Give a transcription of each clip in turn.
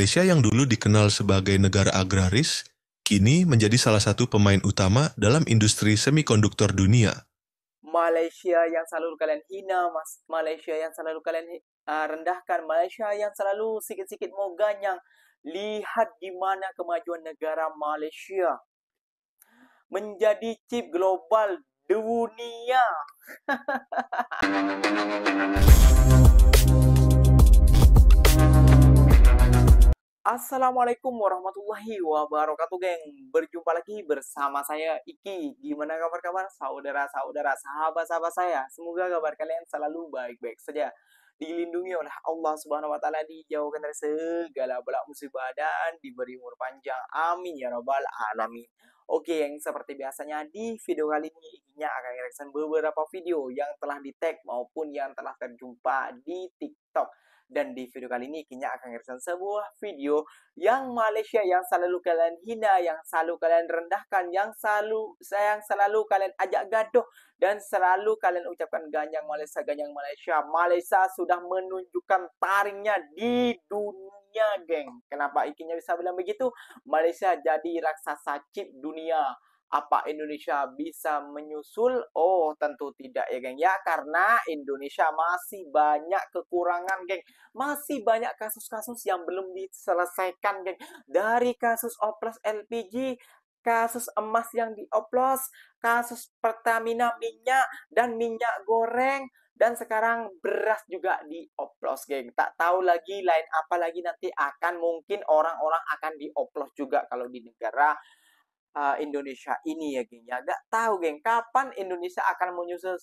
Malaysia yang dulu dikenal sebagai negara agraris, kini menjadi salah satu pemain utama dalam industri semikonduktor dunia. Malaysia yang selalu kalian hina, Malaysia yang selalu kalian rendahkan, Malaysia yang selalu sikit-sikit mau ganyang. Lihat di mana kemajuan negara Malaysia menjadi chip global dunia. Assalamualaikum warahmatullahi wabarakatuh, geng. Berjumpa lagi bersama saya, Iki. Gimana kabar-kabar saudara-saudara, sahabat-sahabat saya? Semoga kabar kalian selalu baik-baik saja. Dilindungi oleh Allah Subhanahu wa taala, dijauhkan dari segala bala musibah dan diberi umur panjang. Amin ya rabbal alamin. Oke, yang seperti biasanya di video kali ini Ikinya akan reaction beberapa video yang telah di-tag maupun yang telah terjumpa di TikTok. Dan di video kali ini Ikinya akan reaction sebuah video yang Malaysia yang selalu kalian hina, yang selalu kalian rendahkan, yang selalu kalian ajak gaduh dan selalu kalian ucapkan ganjang Malaysia, ganjang Malaysia. Malaysia sudah menunjukkan taringnya di dunia, geng. Kenapa Ikinya bisa bilang begitu? Malaysia jadi raksasa chip dunia. Apa Indonesia bisa menyusul? Oh, tentu tidak ya, geng. Ya, karena Indonesia masih banyak kekurangan, geng. Masih banyak kasus-kasus yang belum diselesaikan, geng. Dari kasus oplos LPG, kasus emas yang dioplos, kasus Pertamina minyak dan minyak goreng, dan sekarang beras juga dioplos, geng. Tak tahu lagi lain apa lagi nanti akan mungkin orang-orang akan dioplos juga kalau di negara Indonesia ini ya, geng. Ya, gak tahu, geng, kapan Indonesia akan menyusul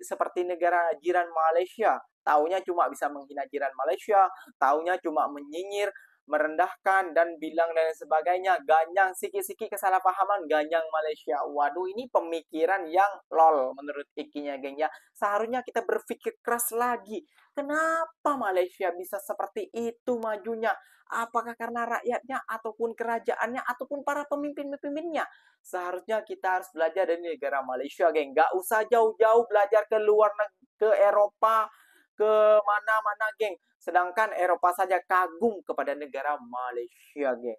seperti negara jiran Malaysia. Taunya cuma bisa menghina jiran Malaysia, taunya cuma menyinyir, merendahkan dan bilang dan sebagainya. Ganyang sikit-sikit kesalahpahaman, ganyang Malaysia. Waduh, ini pemikiran yang lol menurut Ikinya, geng. Ya, seharusnya kita berpikir keras lagi. Kenapa Malaysia bisa seperti itu majunya? Apakah karena rakyatnya, ataupun kerajaannya, ataupun para pemimpin-pemimpinnya? Seharusnya kita harus belajar dari negara Malaysia, geng. Gak usah jauh-jauh belajar ke luar negeri, ke Eropa, ke mana-mana, geng. Sedangkan Eropa saja kagum kepada negara Malaysia, geng.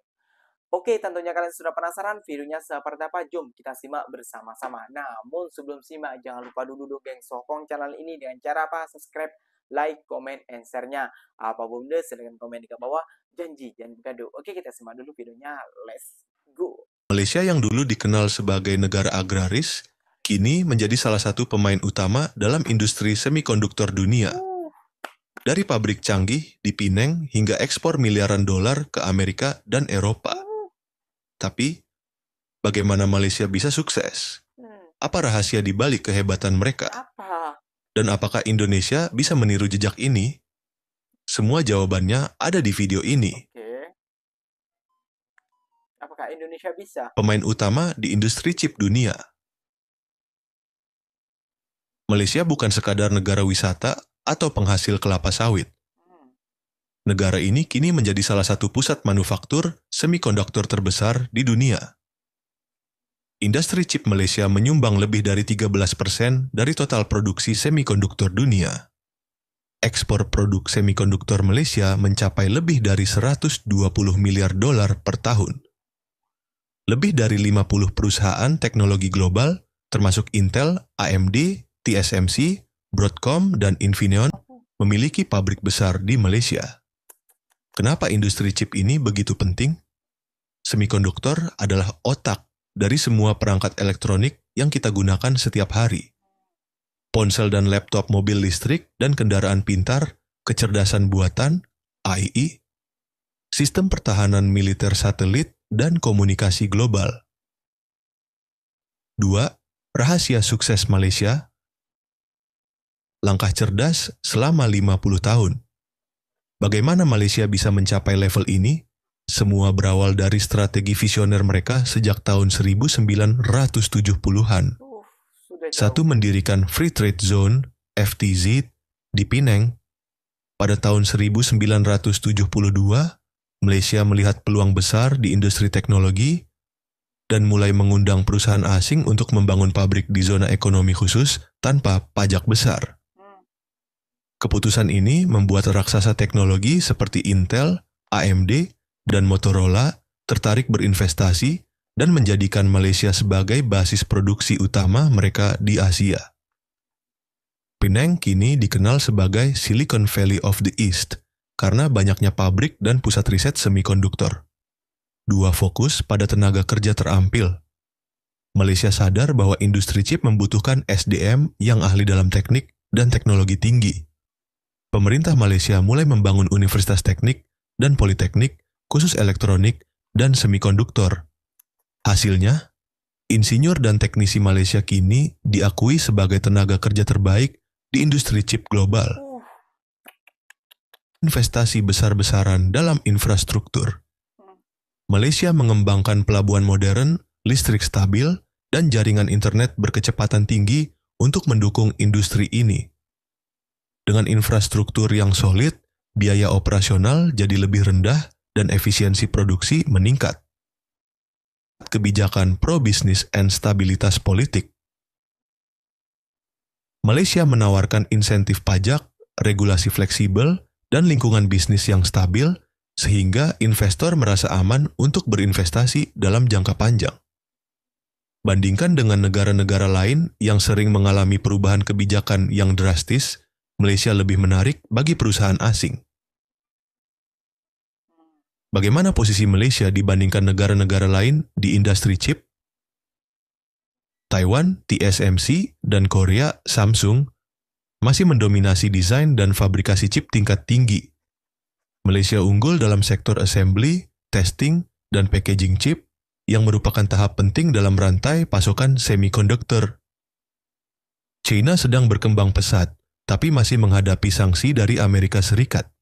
Oke, tentunya kalian sudah penasaran videonya seperti apa? Jom kita simak bersama-sama. Namun sebelum simak, jangan lupa dulu, geng, sokong channel ini dengan cara apa? Subscribe, like, comment, and share-nya. Apa bunda, silahkan komen di bawah. Janji, jangan gaduh. Oke, kita simak dulu videonya. Let's go. Malaysia yang dulu dikenal sebagai negara agraris, kini menjadi salah satu pemain utama dalam industri semikonduktor dunia. Dari pabrik canggih di Penang hingga ekspor miliaran dolar ke Amerika dan Eropa. Tapi, bagaimana Malaysia bisa sukses? Apa rahasia di balik kehebatan mereka? Dan apakah Indonesia bisa meniru jejak ini? Semua jawabannya ada di video ini. Apakah Indonesia bisa? Pemain utama di industri chip dunia. Malaysia bukan sekadar negara wisata atau penghasil kelapa sawit. Negara ini kini menjadi salah satu pusat manufaktur semikonduktor terbesar di dunia. Industri chip Malaysia menyumbang lebih dari 13% dari total produksi semikonduktor dunia. Ekspor produk semikonduktor Malaysia mencapai lebih dari 120 miliar dolar per tahun. Lebih dari 50 perusahaan teknologi global, termasuk Intel, AMD, TSMC, Broadcom, dan Infineon, memiliki pabrik besar di Malaysia. Kenapa industri chip ini begitu penting? Semikonduktor adalah otak dari semua perangkat elektronik yang kita gunakan setiap hari. Ponsel dan laptop, mobil listrik dan kendaraan pintar, kecerdasan buatan, AI, sistem pertahanan militer satelit, dan komunikasi global. 2. Rahasia sukses Malaysia. Langkah cerdas selama 50 tahun. Bagaimana Malaysia bisa mencapai level ini? Semua berawal dari strategi visioner mereka sejak tahun 1970-an. Satu, mendirikan Free Trade Zone (FTZ) di Penang. Pada tahun 1972, Malaysia melihat peluang besar di industri teknologi dan mulai mengundang perusahaan asing untuk membangun pabrik di zona ekonomi khusus tanpa pajak besar. Keputusan ini membuat raksasa teknologi seperti Intel, AMD, dan Motorola tertarik berinvestasi dan menjadikan Malaysia sebagai basis produksi utama mereka di Asia. Penang kini dikenal sebagai Silicon Valley of the East karena banyaknya pabrik dan pusat riset semikonduktor. Dua fokus pada tenaga kerja terampil. Malaysia sadar bahwa industri chip membutuhkan SDM yang ahli dalam teknik dan teknologi tinggi. Pemerintah Malaysia mulai membangun universitas teknik dan politeknik khusus elektronik dan semikonduktor. Hasilnya, insinyur dan teknisi Malaysia kini diakui sebagai tenaga kerja terbaik di industri chip global. Investasi besar-besaran dalam infrastruktur. Malaysia mengembangkan pelabuhan modern, listrik stabil, dan jaringan internet berkecepatan tinggi untuk mendukung industri ini. Dengan infrastruktur yang solid, biaya operasional jadi lebih rendah dan efisiensi produksi meningkat. Kebijakan pro-bisnis dan stabilitas politik. Malaysia menawarkan insentif pajak, regulasi fleksibel, dan lingkungan bisnis yang stabil, sehingga investor merasa aman untuk berinvestasi dalam jangka panjang. Bandingkan dengan negara-negara lain yang sering mengalami perubahan kebijakan yang drastis, Malaysia lebih menarik bagi perusahaan asing. Bagaimana posisi Malaysia dibandingkan negara-negara lain di industri chip? Taiwan, TSMC, dan Korea, Samsung, masih mendominasi desain dan fabrikasi chip tingkat tinggi. Malaysia unggul dalam sektor assembly, testing, dan packaging chip yang merupakan tahap penting dalam rantai pasokan semikonduktor. China sedang berkembang pesat, tapi masih menghadapi sanksi dari Amerika Serikat.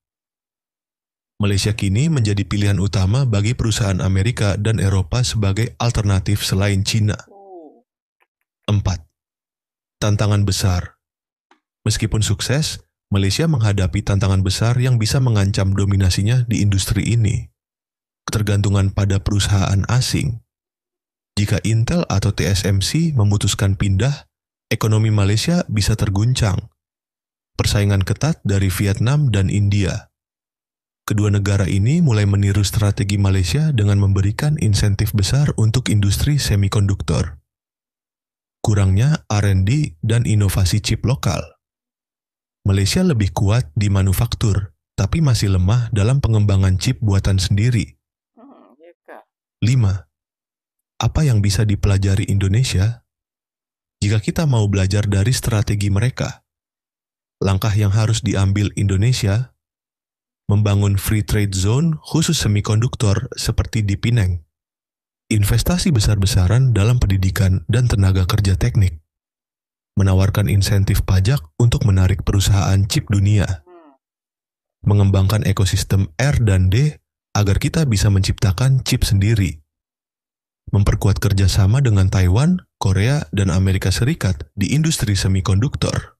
Malaysia kini menjadi pilihan utama bagi perusahaan Amerika dan Eropa sebagai alternatif selain China. 4. Tantangan besar. Meskipun sukses, Malaysia menghadapi tantangan besar yang bisa mengancam dominasinya di industri ini. Ketergantungan pada perusahaan asing. Jika Intel atau TSMC memutuskan pindah, ekonomi Malaysia bisa terguncang. Persaingan ketat dari Vietnam dan India. Kedua negara ini mulai meniru strategi Malaysia dengan memberikan insentif besar untuk industri semikonduktor. Kurangnya R&D dan inovasi chip lokal. Malaysia lebih kuat di manufaktur, tapi masih lemah dalam pengembangan chip buatan sendiri. 5. Apa yang bisa dipelajari Indonesia? Jika kita mau belajar dari strategi mereka, langkah yang harus diambil Indonesia, membangun free trade zone khusus semikonduktor seperti di Penang, investasi besar-besaran dalam pendidikan dan tenaga kerja teknik, menawarkan insentif pajak untuk menarik perusahaan chip dunia, mengembangkan ekosistem R dan D agar kita bisa menciptakan chip sendiri, memperkuat kerjasama dengan Taiwan, Korea, dan Amerika Serikat di industri semikonduktor.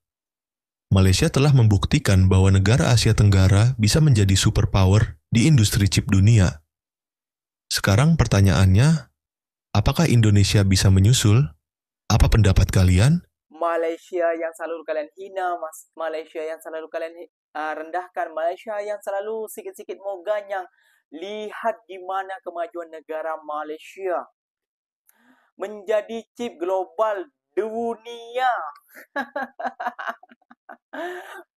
Malaysia telah membuktikan bahwa negara Asia Tenggara bisa menjadi superpower di industri chip dunia. Sekarang pertanyaannya, apakah Indonesia bisa menyusul? Apa pendapat kalian? Malaysia yang selalu kalian hina, Malaysia yang selalu kalian rendahkan, Malaysia yang selalu sikit-sikit mau ganyang. Lihat gimana kemajuan negara Malaysia menjadi chip global dunia.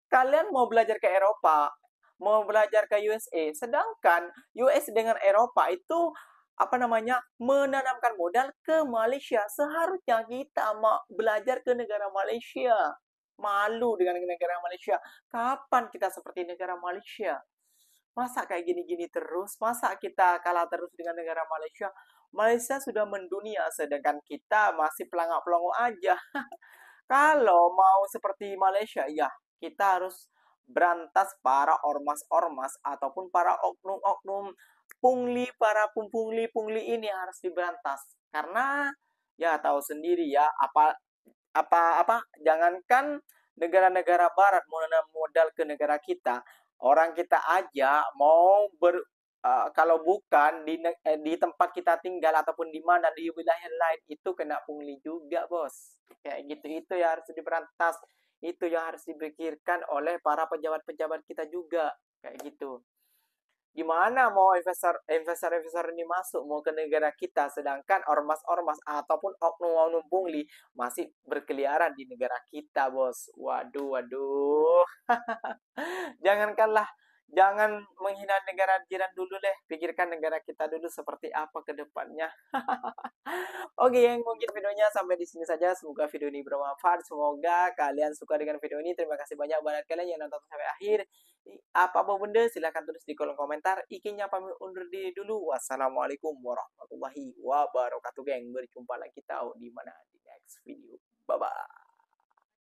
Kalian mau belajar ke Eropa, mau belajar ke USA, sedangkan US dengan Eropa itu menanamkan modal ke Malaysia. Seharusnya kita mau belajar ke negara Malaysia. Malu dengan negara Malaysia. Kapan kita seperti negara Malaysia? Masa kayak gini-gini terus? Masa kita kalah terus dengan negara Malaysia? Malaysia sudah mendunia, sedangkan kita masih pelangak-pelongo aja. Kalau mau seperti Malaysia, ya kita harus berantas para ormas-ormas ataupun para oknum-oknum para pungli ini harus diberantas. Karena ya tahu sendiri ya, jangankan negara-negara barat mau menanam modal ke negara kita, orang kita aja mau kalau bukan di tempat kita tinggal ataupun di mana di wilayah lain itu kena pungli juga, bos. Kayak gitu, itu yang harus diberantas, itu yang harus dipikirkan oleh para pejabat-pejabat kita juga, kayak gitu. Gimana mau investor ini masuk mau ke negara kita, sedangkan ormas-ormas ataupun oknum-oknum pungli masih berkeliaran di negara kita, bos. Waduh, waduh. Jangankanlah, jangan menghina negara jiran dulu deh. Pikirkan negara kita dulu seperti apa ke depannya. Oke, yang mungkin videonya sampai di sini saja. Semoga video ini bermanfaat. Semoga kalian suka dengan video ini. Terima kasih banyak buat kalian yang nonton sampai akhir. Apa-apa benda silahkan tulis di kolom komentar. Ikinya pamit undur diri dulu. Wassalamualaikum warahmatullahi wabarakatuh, geng. Berjumpa lagi tahu di mana di next video. Bye-bye.